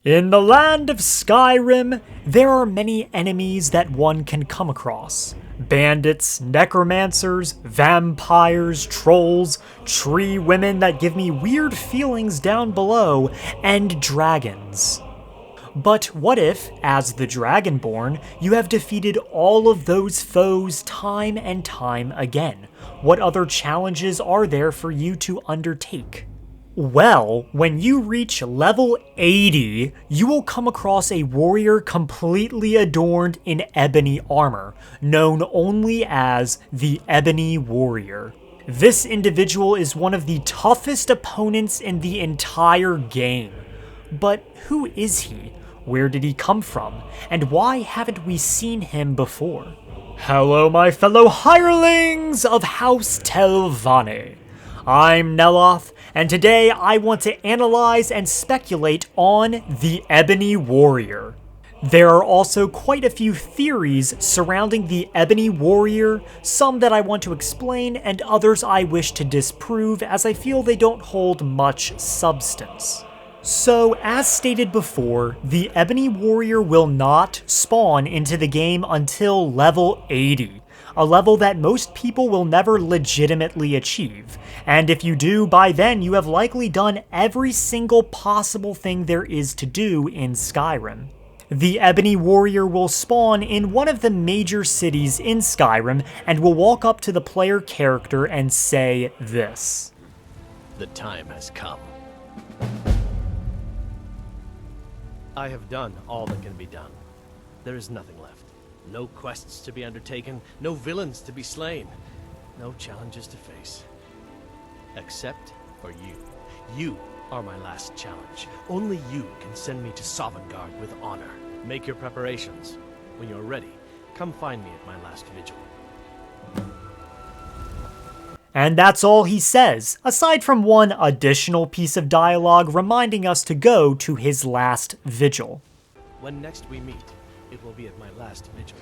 In the land of Skyrim, there are many enemies that one can come across. Bandits, necromancers, vampires, trolls, tree women that give me weird feelings down below, and dragons. But what if, as the Dragonborn, you have defeated all of those foes time and time again? What other challenges are there for you to undertake? Well, when you reach level 80, you will come across a warrior completely adorned in ebony armor, known only as the Ebony Warrior. This individual is one of the toughest opponents in the entire game. But who is he? Where did he come from? And why haven't we seen him before? Hello, my fellow hirelings of House Telvanni. I'm Neloth, and today I want to analyze and speculate on the Ebony Warrior. There are also quite a few theories surrounding the Ebony Warrior, some that I want to explain and others I wish to disprove as I feel they don't hold much substance. So, as stated before, the Ebony Warrior will not spawn into the game until level 80. A level that most people will never legitimately achieve, and if you do, by then you have likely done every single possible thing there is to do in Skyrim. The Ebony Warrior will spawn in one of the major cities in Skyrim and will walk up to the player character and say this. The time has come. I have done all that can be done. There is nothing left. No quests to be undertaken, no villains to be slain, no challenges to face. Except for you. You are my last challenge. Only you can send me to Sovngarde with honor. Make your preparations. When you're ready, come find me at my last vigil. And that's all he says, aside from one additional piece of dialogue reminding us to go to his last vigil. When next we meet, it will be at my last vigil.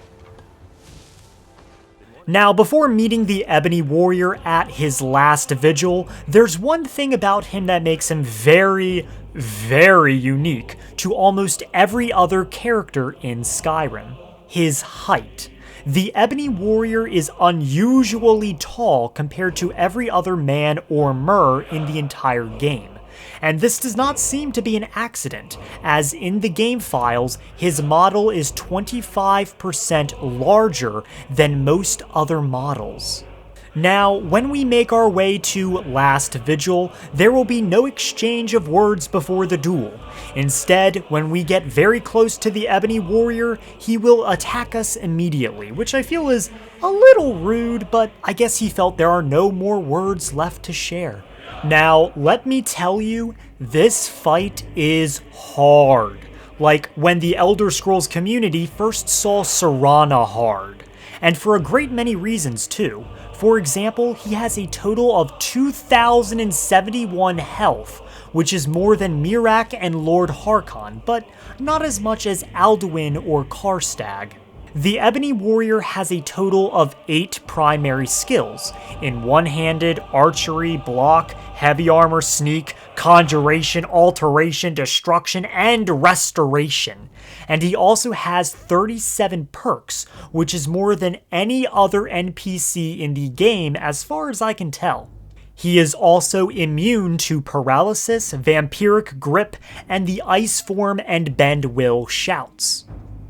Now, before meeting the Ebony Warrior at his last vigil, there's one thing about him that makes him very, very unique to almost every other character in Skyrim. His height. The Ebony Warrior is unusually tall compared to every other man or mer in the entire game. And this does not seem to be an accident, as in the game files, his model is 25% larger than most other models. Now, when we make our way to Last Vigil, there will be no exchange of words before the duel. Instead, when we get very close to the Ebony Warrior, he will attack us immediately, which I feel is a little rude, but I guess he felt there are no more words left to share. Now, let me tell you, this fight is hard. Like when the Elder Scrolls community first saw Serana hard. And for a great many reasons too. For example, he has a total of 2,071 health, which is more than Miraak and Lord Harkon, but not as much as Alduin or Karstag. The Ebony Warrior has a total of 8 primary skills, in one-handed, archery, block, heavy armor, sneak, conjuration, alteration, destruction, and restoration. And he also has 37 perks, which is more than any other NPC in the game as far as I can tell. He is also immune to paralysis, vampiric grip, and the ice form and bend will shouts.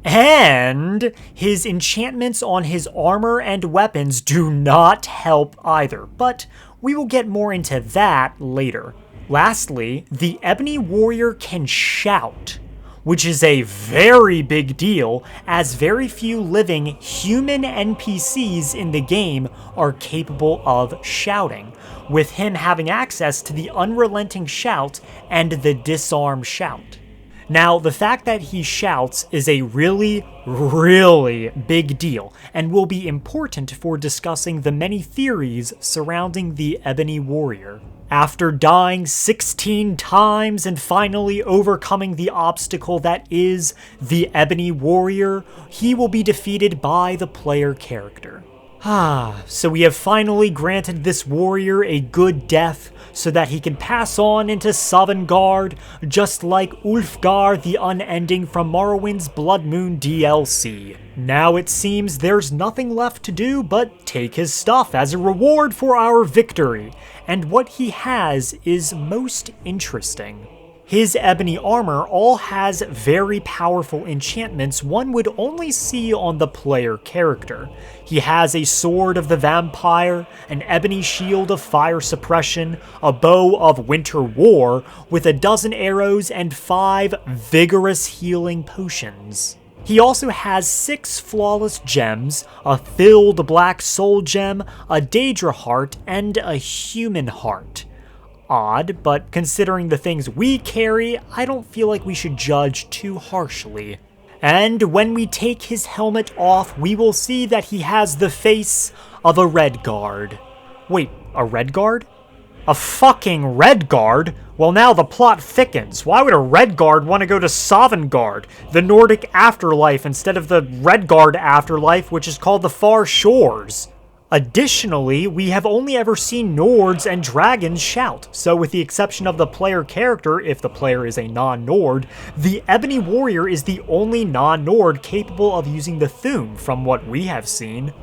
And his enchantments on his armor and weapons do not help either, but we will get more into that later. Lastly, the Ebony Warrior can shout, which is a very big deal, as very few living human NPCs in the game are capable of shouting, with him having access to the Unrelenting Shout and the Disarm Shout. Now, the fact that he shouts is a really, really big deal, and will be important for discussing the many theories surrounding the Ebony Warrior. After dying 16 times and finally overcoming the obstacle that is the Ebony Warrior, he will be defeated by the player character. So we have finally granted this warrior a good death so that he can pass on into Sovngarde, just like Ulfgar the Unending from Morrowind's Blood Moon DLC. Now it seems there's nothing left to do but take his stuff as a reward for our victory, and what he has is most interesting. His ebony armor all has very powerful enchantments one would only see on the player character. He has a sword of the vampire, an ebony shield of fire suppression, a bow of winter war, with 12 arrows and 5 vigorous healing potions. He also has 6 flawless gems, a filled black soul gem, a Daedra heart, and a human heart. Odd, but considering the things we carry, I don't feel like we should judge too harshly. And when we take his helmet off, we will see that he has the face of a Redguard. Wait, a Redguard? A fucking Redguard? Well, now the plot thickens. Why would a Redguard want to go to Sovngarde, the Nordic afterlife, instead of the Redguard afterlife, which is called the Far Shores? Additionally, we have only ever seen Nords and dragons shout, so with the exception of the player character, if the player is a non-Nord, the Ebony Warrior is the only non-Nord capable of using the Thu'um from what we have seen.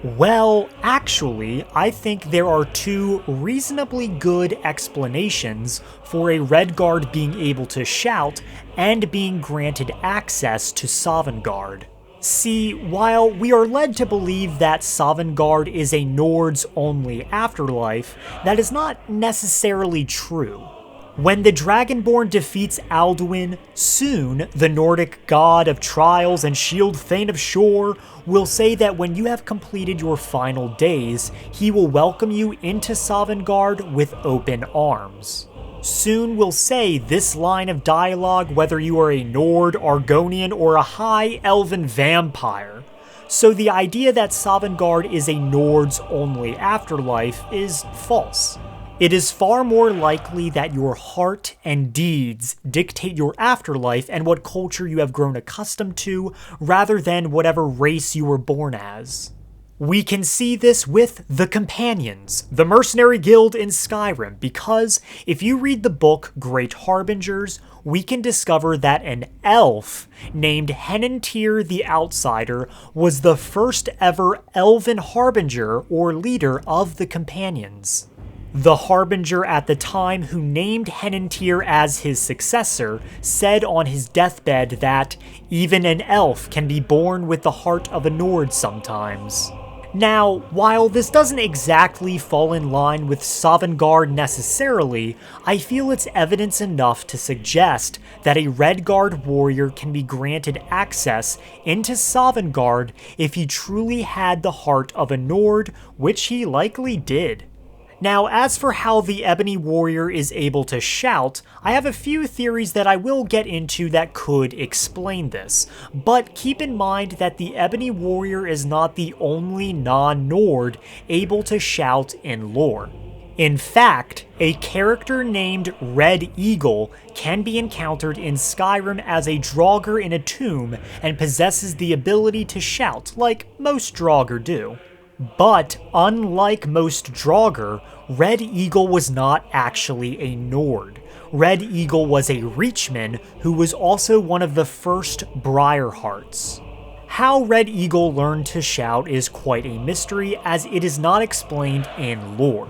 Well, actually, I think there are 2 reasonably good explanations for a Redguard being able to shout and being granted access to Sovngarde. See, while we are led to believe that Sovngarde is a Nords-only afterlife, that is not necessarily true. When the Dragonborn defeats Alduin, soon the Nordic god of trials and shield Thane of Shore will say that when you have completed your final days, he will welcome you into Sovngarde with open arms. Soon will say this line of dialogue whether you are a Nord, Argonian, or a High Elven vampire. So the idea that Sovngarde is a Nords-only afterlife is false. It is far more likely that your heart and deeds dictate your afterlife and what culture you have grown accustomed to, rather than whatever race you were born as. We can see this with the Companions, the mercenary guild in Skyrim, because if you read the book Great Harbingers, we can discover that an elf named Henantir the Outsider was the first ever elven harbinger or leader of the Companions. The Harbinger at the time, who named Henantir as his successor, said on his deathbed that even an elf can be born with the heart of a Nord sometimes. Now, while this doesn't exactly fall in line with Sovngarde necessarily, I feel it's evidence enough to suggest that a Redguard warrior can be granted access into Sovngarde if he truly had the heart of a Nord, which he likely did. Now, as for how the Ebony Warrior is able to shout, I have a few theories that I will get into that could explain this, but keep in mind that the Ebony Warrior is not the only non-Nord able to shout in lore. In fact, a character named Red Eagle can be encountered in Skyrim as a Draugr in a tomb and possesses the ability to shout, like most Draugr do. But, unlike most Draugr, Red Eagle was not actually a Nord. Red Eagle was a Reachman who was also one of the first Briarhearts. How Red Eagle learned to shout is quite a mystery, as it is not explained in lore.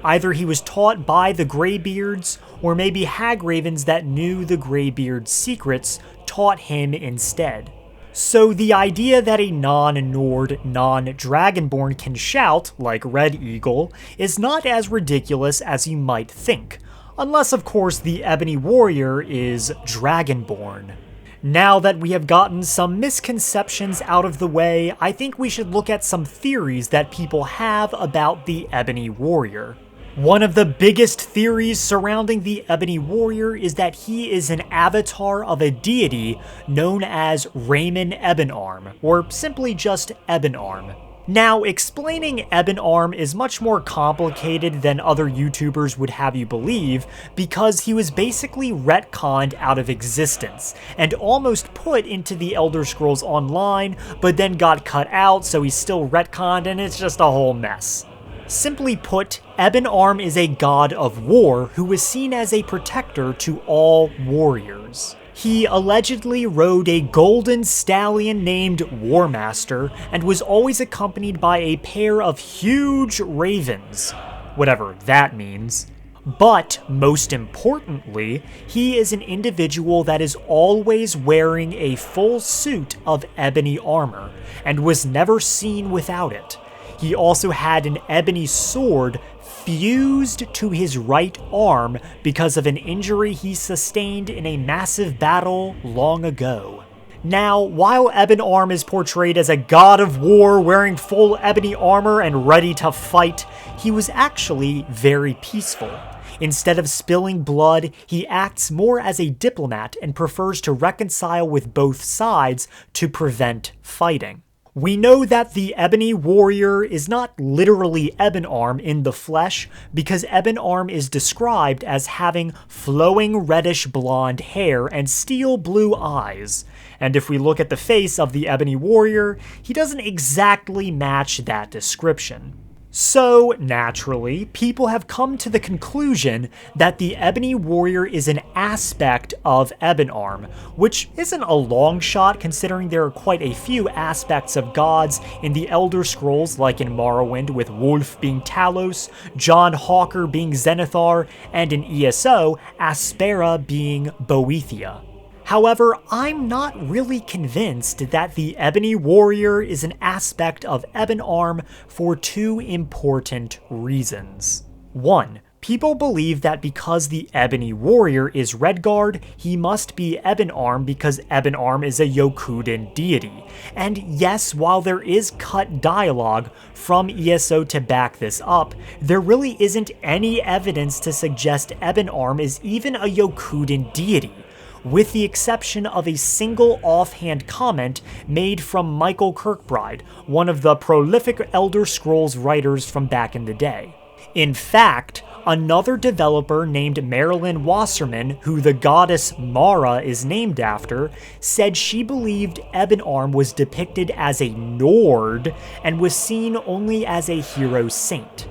Either he was taught by the Greybeards, or maybe Hagravens that knew the Greybeard's secrets taught him instead. So the idea that a non-Nord, non-Dragonborn can shout, like Red Eagle, is not as ridiculous as you might think, unless of course the Ebony Warrior is Dragonborn. Now that we have gotten some misconceptions out of the way, I think we should look at some theories that people have about the Ebony Warrior. One of the biggest theories surrounding the Ebony Warrior is that he is an avatar of a deity known as Raymond Ebon Arm, or simply just Ebon Arm. Now, explaining Ebon Arm is much more complicated than other YouTubers would have you believe, because he was basically retconned out of existence, and almost put into the Elder Scrolls Online, but then got cut out, so he's still retconned, and it's just a whole mess. Simply put, Ebon Arm is a god of war who was seen as a protector to all warriors. He allegedly rode a golden stallion named Warmaster, and was always accompanied by a pair of huge ravens, whatever that means. But, most importantly, he is an individual that is always wearing a full suit of ebony armor, and was never seen without it. He also had an ebony sword fused to his right arm because of an injury he sustained in a massive battle long ago. Now, while Ebon Arm is portrayed as a god of war wearing full ebony armor and ready to fight, he was actually very peaceful. Instead of spilling blood, he acts more as a diplomat and prefers to reconcile with both sides to prevent fighting. We know that the Ebony Warrior is not literally Ebon Arm in the flesh, because Ebon Arm is described as having flowing reddish blonde hair and steel blue eyes. And if we look at the face of the Ebony Warrior, he doesn't exactly match that description. So, naturally, people have come to the conclusion that the Ebony Warrior is an aspect of Ebon Arm, which isn't a long shot considering there are quite a few aspects of gods in the Elder Scrolls, like in Morrowind with Wolf being Talos, John Hawker being Zenithar, and in ESO, Aspera being Boethia. However, I'm not really convinced that the Ebony Warrior is an aspect of Ebon Arm for two important reasons. 1. People believe that because the Ebony Warrior is Redguard, he must be Ebon Arm because Ebon Arm is a Yokudan deity. And yes, while there is cut dialogue from ESO to back this up, there really isn't any evidence to suggest Ebon Arm is even a Yokudan deity, with the exception of a single offhand comment made from Michael Kirkbride, one of the prolific Elder Scrolls writers from back in the day. In fact, another developer named Marilyn Wasserman, who the goddess Mara is named after, said she believed Ebon Arm was depicted as a Nord and was seen only as a hero saint.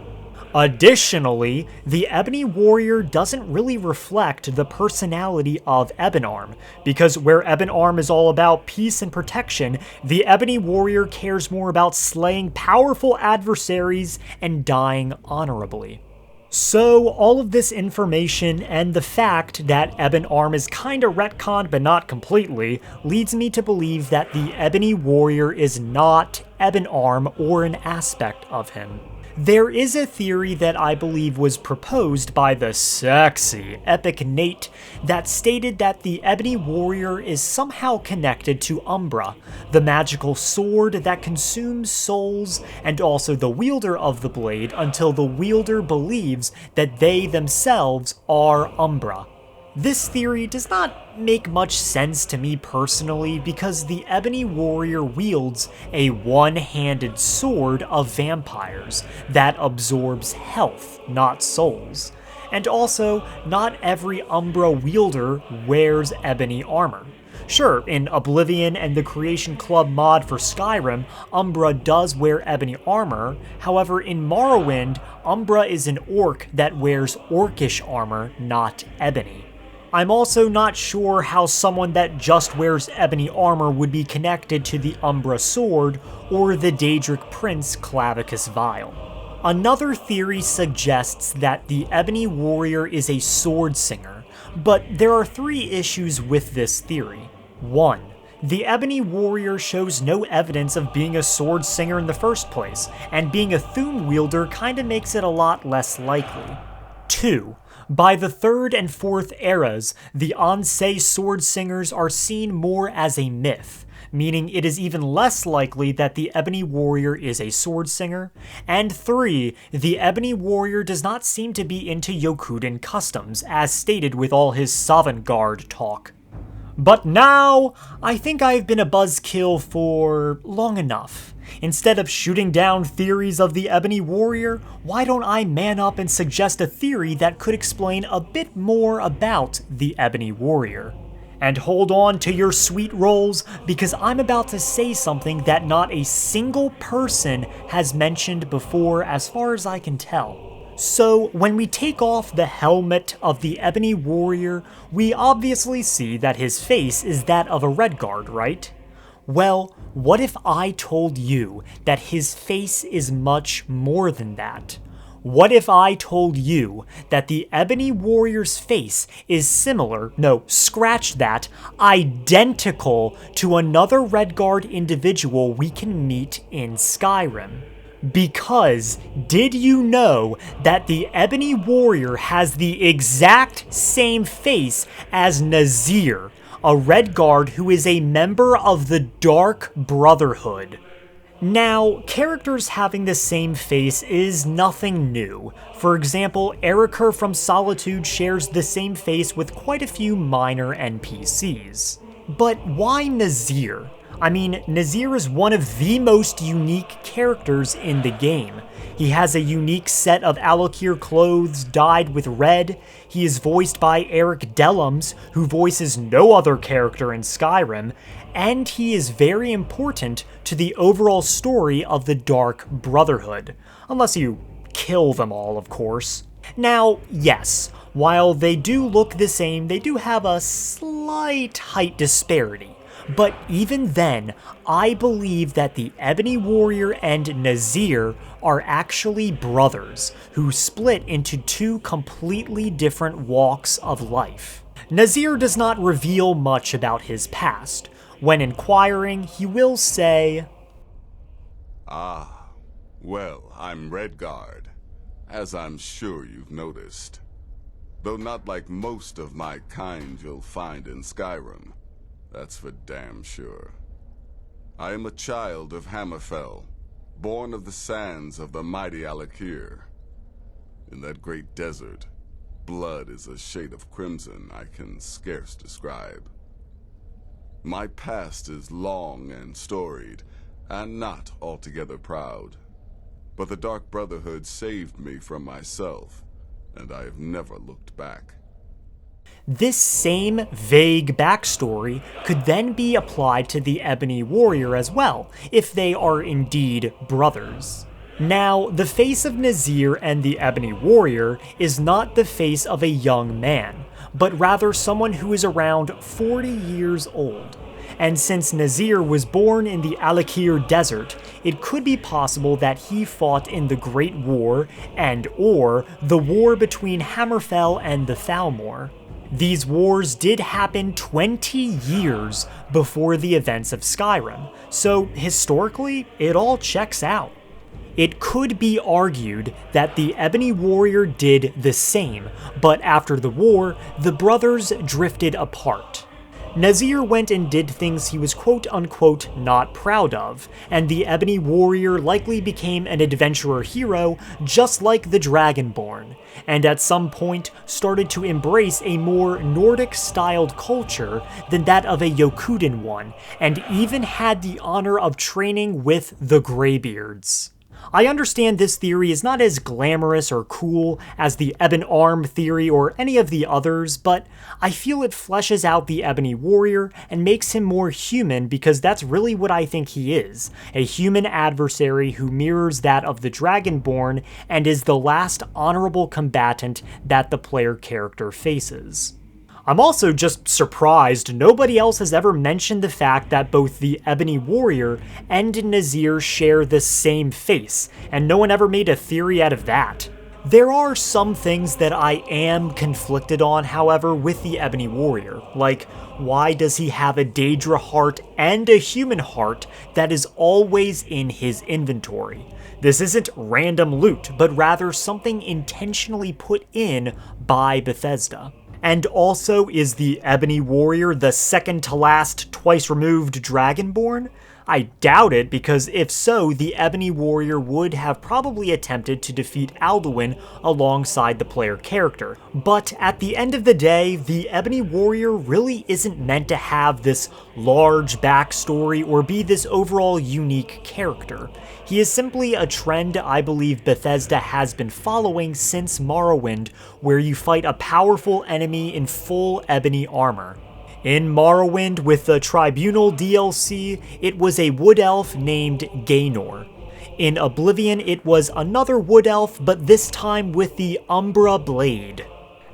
Additionally, the Ebony Warrior doesn't really reflect the personality of Ebon Arm, because where Ebon Arm is all about peace and protection, the Ebony Warrior cares more about slaying powerful adversaries and dying honorably. So, all of this information and the fact that Ebon Arm is kinda retconned but not completely leads me to believe that the Ebony Warrior is not Ebon Arm or an aspect of him. There is a theory that I believe was proposed by the sexy Epic Nate that stated that the Ebony Warrior is somehow connected to Umbra, the magical sword that consumes souls, and also the wielder of the blade until the wielder believes that they themselves are Umbra. This theory does not make much sense to me personally because the Ebony Warrior wields a one-handed sword of vampires that absorbs health, not souls. And also, not every Umbra wielder wears ebony armor. Sure, in Oblivion and the Creation Club mod for Skyrim, Umbra does wear ebony armor. However, in Morrowind, Umbra is an orc that wears orcish armor, not ebony. I'm also not sure how someone that just wears ebony armor would be connected to the Umbra sword or the Daedric prince Clavicus Vile. Another theory suggests that the Ebony Warrior is a sword singer, but there are three issues with this theory. 1. The Ebony Warrior shows no evidence of being a sword singer in the first place, and being a Thu'um wielder kinda makes it a lot less likely. 2. By the 3rd and 4th eras, the Ansei sword singers are seen more as a myth, meaning it is even less likely that the Ebony Warrior is a sword singer. And 3, the Ebony Warrior does not seem to be into Yokudan customs, as stated with all his Sovngarde talk. But now, I think I've been a buzzkill for long enough. Instead of shooting down theories of the Ebony Warrior, why don't I man up and suggest a theory that could explain a bit more about the Ebony Warrior? And hold on to your sweet rolls, because I'm about to say something that not a single person has mentioned before as far as I can tell. So, when we take off the helmet of the Ebony Warrior, we obviously see that his face is that of a Redguard, right? Well, what if I told you that his face is much more than that? What if I told you that the Ebony Warrior's face is similar, no, scratch that, identical to another Redguard individual we can meet in Skyrim? Because did you know that the Ebony Warrior has the exact same face as Nazir, a Redguard who is a member of the Dark Brotherhood? Now, characters having the same face is nothing new. For example, Eriker from Solitude shares the same face with quite a few minor NPCs. But why Nazir? I mean, Nazir is one of the most unique characters in the game. He has a unique set of Alakir clothes dyed with red. He is voiced by Eric Dellums, who voices no other character in Skyrim, and he is very important to the overall story of the Dark Brotherhood. Unless you kill them all, of course. Now, yes, while they do look the same, they do have a slight height disparity. But even then, I believe that the Ebony Warrior and Nazir are actually brothers who split into two completely different walks of life. Nazir does not reveal much about his past. When inquiring, he will say, "Ah, well, I'm Redguard, as I'm sure you've noticed. Though not like most of my kind you'll find in Skyrim. That's for damn sure. I am a child of Hammerfell, born of the sands of the mighty Alakir. In that great desert, blood is a shade of crimson I can scarce describe. My past is long and storied, and not altogether proud. But the Dark Brotherhood saved me from myself, and I have never looked back." This same vague backstory could then be applied to the Ebony Warrior as well, if they are indeed brothers. Now, the face of Nazir and the Ebony Warrior is not the face of a young man, but rather someone who is around 40 years old. And since Nazir was born in the Alakir Desert, it could be possible that he fought in the Great War and/or the war between Hammerfell and the Thalmor. These wars did happen 20 years before the events of Skyrim, so historically, it all checks out. It could be argued that the Ebony Warrior did the same, but after the war, the brothers drifted apart. Nazir went and did things he was quote-unquote not proud of, and the Ebony Warrior likely became an adventurer hero just like the Dragonborn, and at some point started to embrace a more Nordic-styled culture than that of a Yokuden one, and even had the honor of training with the Greybeards. I understand this theory is not as glamorous or cool as the Ebon Arm Theory or any of the others, but I feel it fleshes out the Ebony Warrior and makes him more human because that's really what I think he is, a human adversary who mirrors that of the Dragonborn and is the last honorable combatant that the player character faces. I'm also just surprised nobody else has ever mentioned the fact that both the Ebony Warrior and Nazir share the same face, and no one ever made a theory out of that. There are some things that I am conflicted on, however, with the Ebony Warrior, like why does he have a Daedra heart and a human heart that is always in his inventory? This isn't random loot, but rather something intentionally put in by Bethesda. And also, is the Ebony Warrior the second to last twice removed Dragonborn? I doubt it, because if so, the Ebony Warrior would have probably attempted to defeat Alduin alongside the player character. But at the end of the day, the Ebony Warrior really isn't meant to have this large backstory or be this overall unique character. He is simply a trend I believe Bethesda has been following since Morrowind, where you fight a powerful enemy in full ebony armor. In Morrowind, with the Tribunal DLC, it was a wood elf named Gaynor. In Oblivion, it was another wood elf, but this time with the Umbra Blade.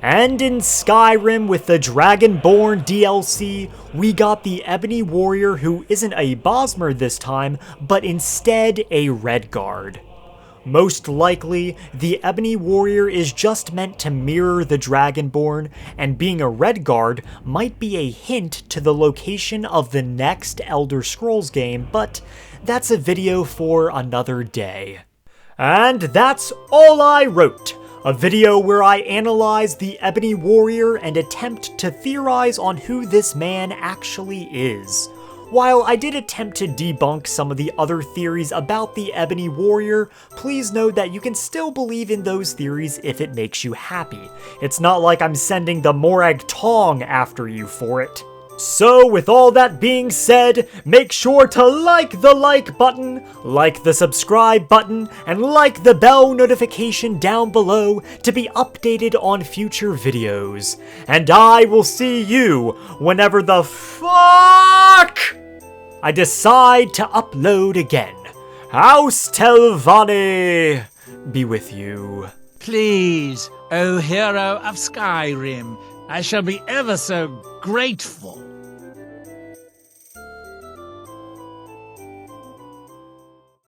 And in Skyrim, with the Dragonborn DLC, we got the Ebony Warrior, who isn't a Bosmer this time, but instead a Redguard. Most likely, the Ebony Warrior is just meant to mirror the Dragonborn, and being a Redguard might be a hint to the location of the next Elder Scrolls game, but that's a video for another day. And that's all I wrote. A video where I analyze the Ebony Warrior and attempt to theorize on who this man actually is. While I did attempt to debunk some of the other theories about the Ebony Warrior, please note that you can still believe in those theories if it makes you happy. It's not like I'm sending the Morag Tong after you for it. So with all that being said, make sure to like the like button, like the subscribe button, and like the bell notification down below to be updated on future videos. And I will see you whenever the fuck I decide to upload again. House Telvanni be with you. Please, O hero of Skyrim, I shall be ever so grateful.